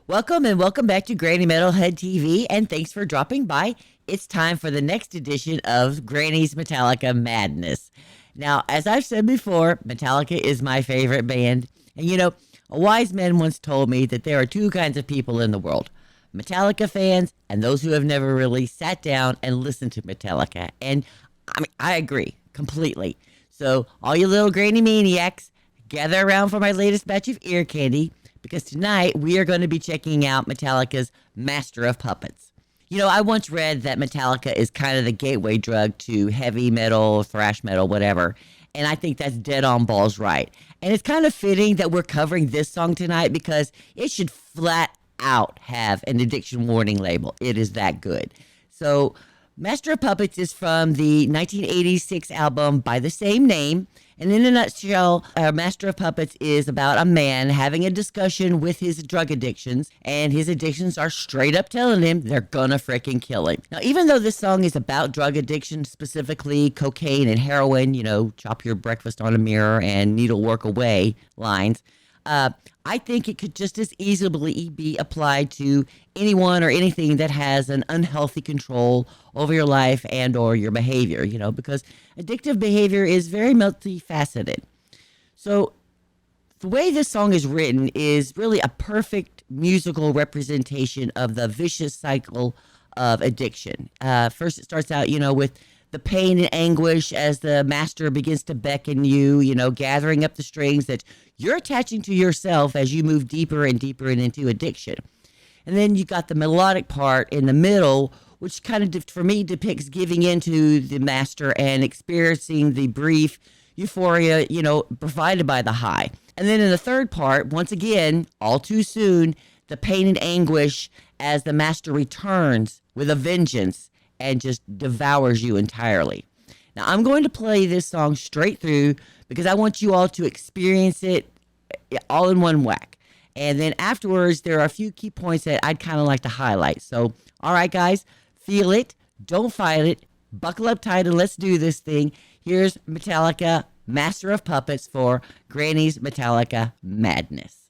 Welcome back to Granny Metalhead TV, and thanks for dropping by. It's time for the next edition of Granny's Metallica Madness. Now, as I've said before, Metallica is my favorite band, and a wise man once told me that there are two kinds of people in the world: Metallica fans and those who have never really sat down and listened to Metallica. And I agree completely. So, all you little granny maniacs, gather around for my latest batch of ear candy because tonight we are going to be checking out Metallica's Master of Puppets. I once read that Metallica is kind of the gateway drug to heavy metal, thrash metal, whatever. And I think that's dead on balls right. And it's kind of fitting that we're covering this song tonight because it should flat out have an addiction warning label. It is that good. So, Master of Puppets is from the 1986 album by the same name. And in a nutshell, Master of Puppets is about a man having a discussion with his drug addictions, and his addictions are straight up telling him they're gonna freaking kill him. Now, even though this song is about drug addiction, specifically cocaine and heroin, chop your breakfast on a mirror and needlework away lines, I think it could just as easily be applied to anyone or anything that has an unhealthy control over your life and or your behavior, because addictive behavior is very multifaceted. So the way this song is written is really a perfect musical representation of the vicious cycle of addiction. First, it starts out, with the pain and anguish as the master begins to beckon you, gathering up the strings that you're attaching to yourself as you move deeper and deeper into addiction. And then you got the melodic part in the middle, which kind of, for me, depicts giving into the master and experiencing the brief euphoria, provided by the high. And then in the third part, once again, all too soon, the pain and anguish as the master returns with a vengeance and just devours you entirely. Now, I'm going to play this song straight through because I want you all to experience it all in one whack. And then afterwards, there are a few key points that I'd kind of like to highlight. So, all right, guys, feel it. Don't fight it. Buckle up tight and let's do this thing. Here's Metallica, Master of Puppets for Granny's Metallica Madness.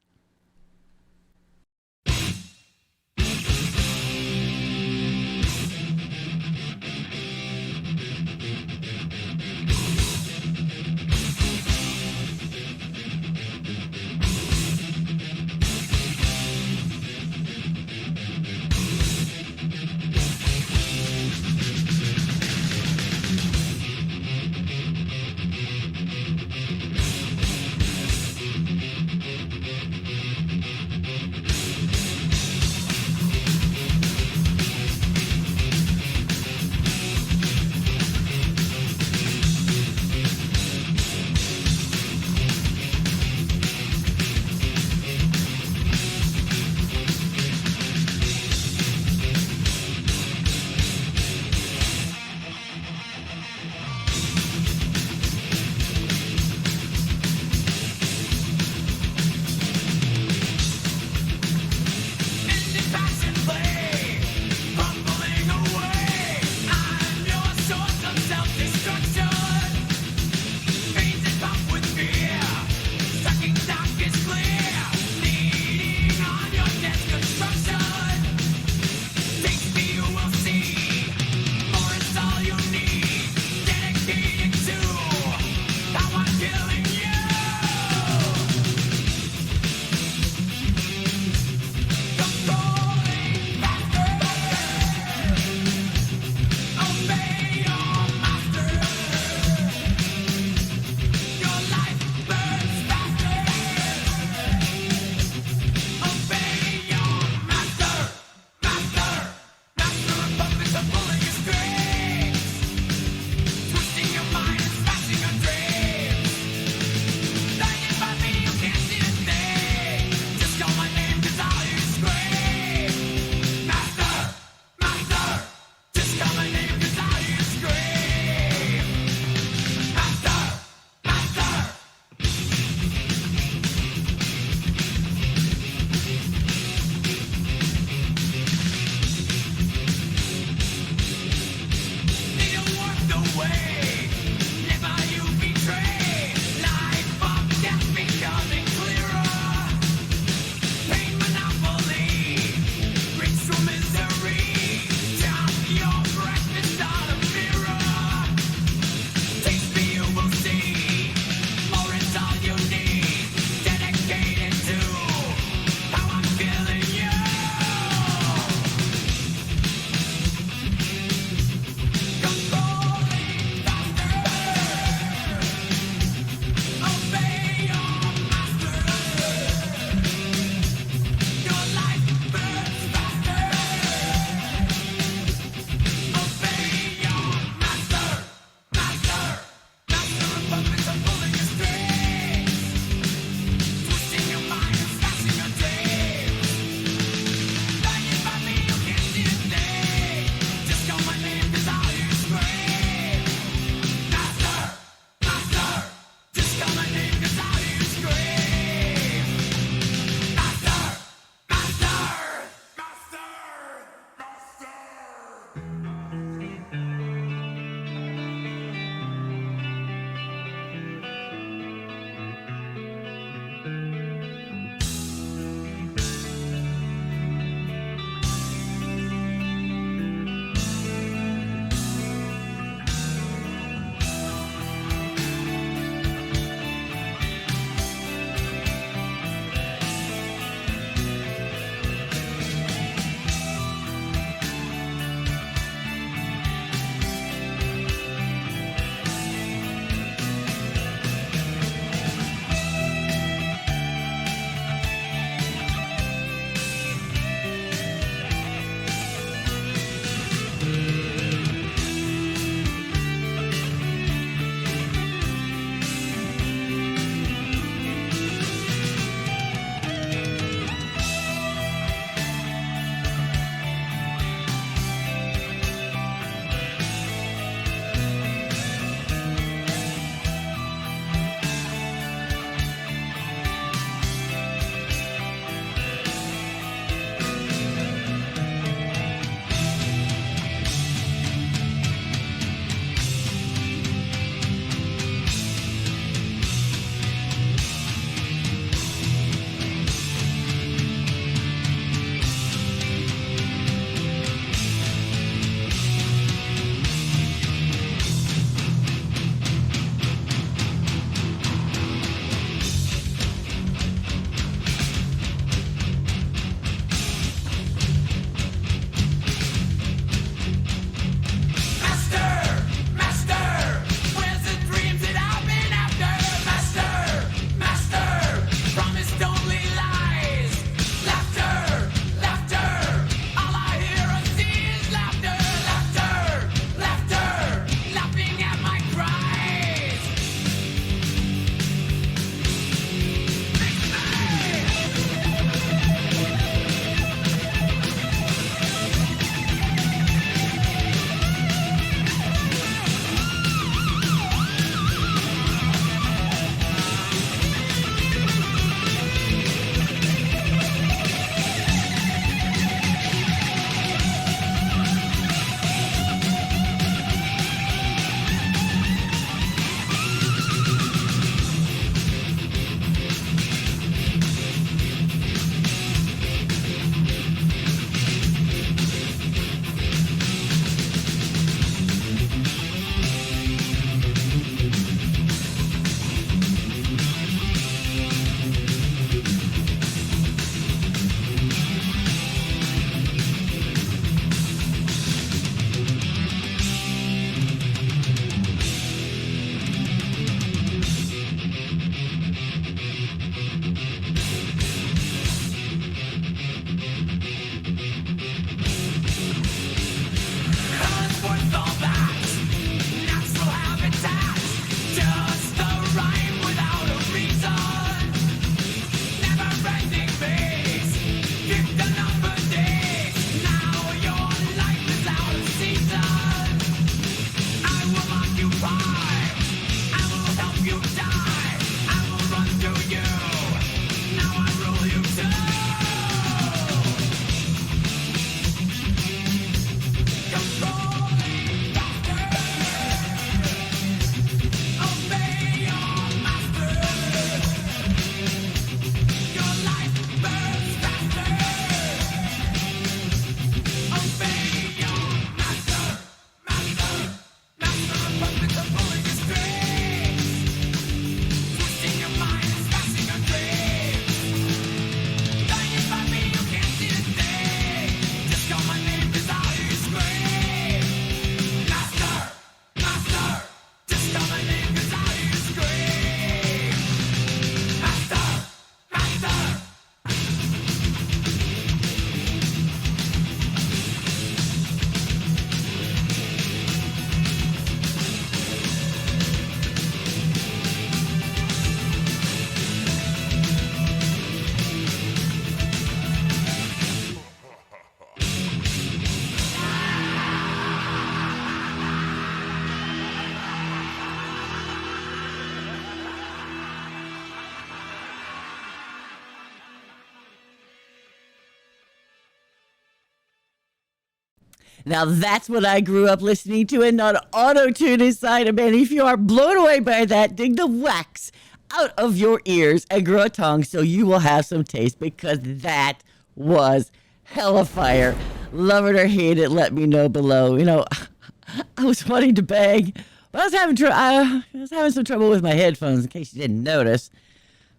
Now that's what I grew up listening to and not auto-tune inside of me. And if you are blown away by that, dig the wax out of your ears and grow a tongue so you will have some taste because that was hella fire. Love it or hate it, let me know below. I was wanting to beg, but I was having some trouble with my headphones in case you didn't notice,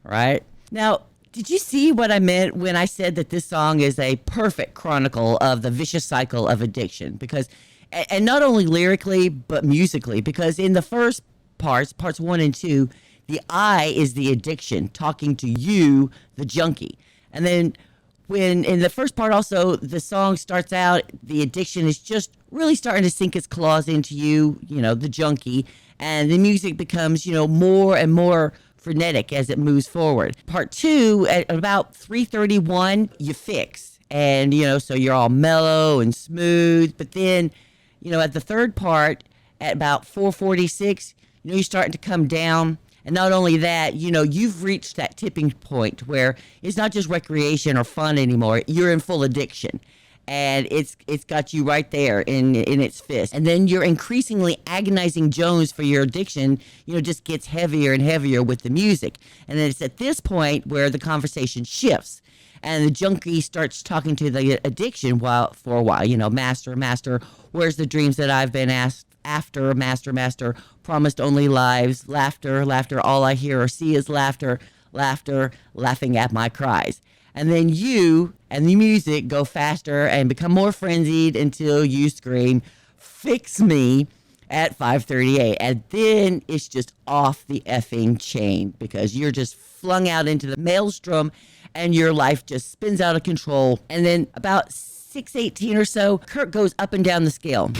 right? Now, did you see what I meant when I said that this song is a perfect chronicle of the vicious cycle of addiction? Because, and not only lyrically, but musically, because in the first parts 1 and 2, the I is the addiction talking to you, the junkie. And then when in the first part also, the song starts out, the addiction is just really starting to sink its claws into you, the junkie. And the music becomes, more and more frenetic as it moves forward. Part 2, at about 3:31, you fix. And, so you're all mellow and smooth. But then, at the third part, at about 4:46, you're starting to come down. And not only that, you've reached that tipping point where it's not just recreation or fun anymore. You're in full addiction. And it's got you right there in its fist. And then your increasingly agonizing Jones for your addiction, just gets heavier and heavier with the music. And then it's at this point where the conversation shifts. And the junkie starts talking to the addiction for a while, master, where's the dreams that I've been asked after, master, promised only lives, laughter, all I hear or see is laughter, laughing at my cries. And then you and the music go faster and become more frenzied until you scream, fix me at 5:38. And then it's just off the effing chain because you're just flung out into the maelstrom and your life just spins out of control. And then about 6:18 or so, Kurt goes up and down the scale.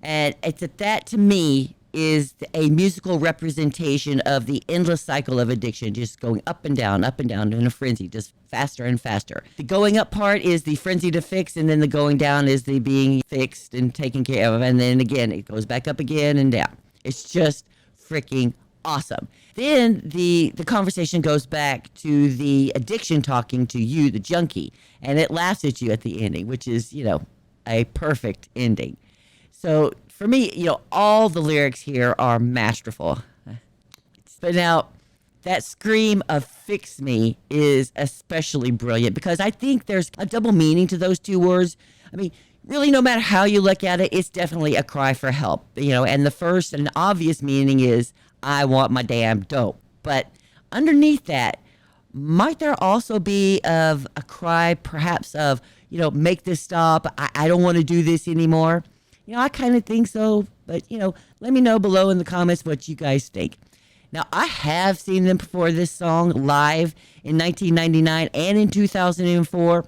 And it's at that, to me, is a musical representation of the endless cycle of addiction, just going up and down in a frenzy, just faster and faster. The going up part is the frenzy to fix, and then the going down is the being fixed and taken care of. And then again, it goes back up again and down. It's just freaking awesome. Then the conversation goes back to the addiction talking to you, the junkie, and it laughs at you at the ending, which is, a perfect ending. So for me, all the lyrics here are masterful. But now, that scream of fix me is especially brilliant because I think there's a double meaning to those two words. I mean, really, no matter how you look at it, it's definitely a cry for help. And the first and obvious meaning is, I want my damn dope. But underneath that, might there also be of a cry perhaps of, make this stop. I don't want to do this anymore. I kind of think so, but, let me know below in the comments what you guys think. Now, I have seen them perform this song live in 1999 and in 2004,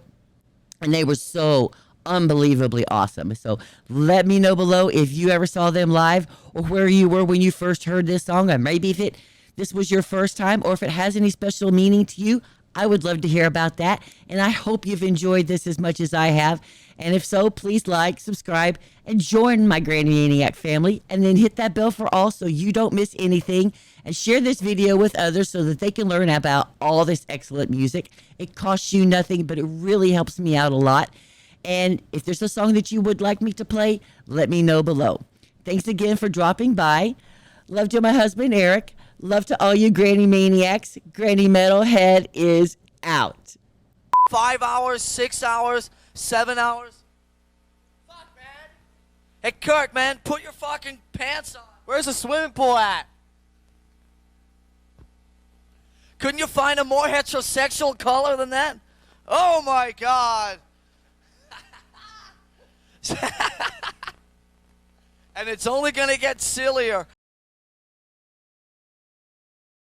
and they were so unbelievably awesome. So let me know below if you ever saw them live or where you were when you first heard this song, or maybe if this was your first time, or if it has any special meaning to you. I would love to hear about that, and I hope you've enjoyed this as much as I have. And if so, please like, subscribe, and join my Granny Maniac family, and then hit that bell for all so you don't miss anything, and share this video with others so that they can learn about all this excellent music. It costs you nothing, but it really helps me out a lot. And if there's a song that you would like me to play, let me know below. Thanks again for dropping by. Love to my husband, Eric. Love to all you Granny Maniacs. Granny Metalhead is out. 5 hours, 6 hours, 7 hours. Fuck, man. Hey, Kurt, man, put your fucking pants on. Where's the swimming pool at? Couldn't you find a more heterosexual color than that? Oh, my God. And it's only going to get sillier.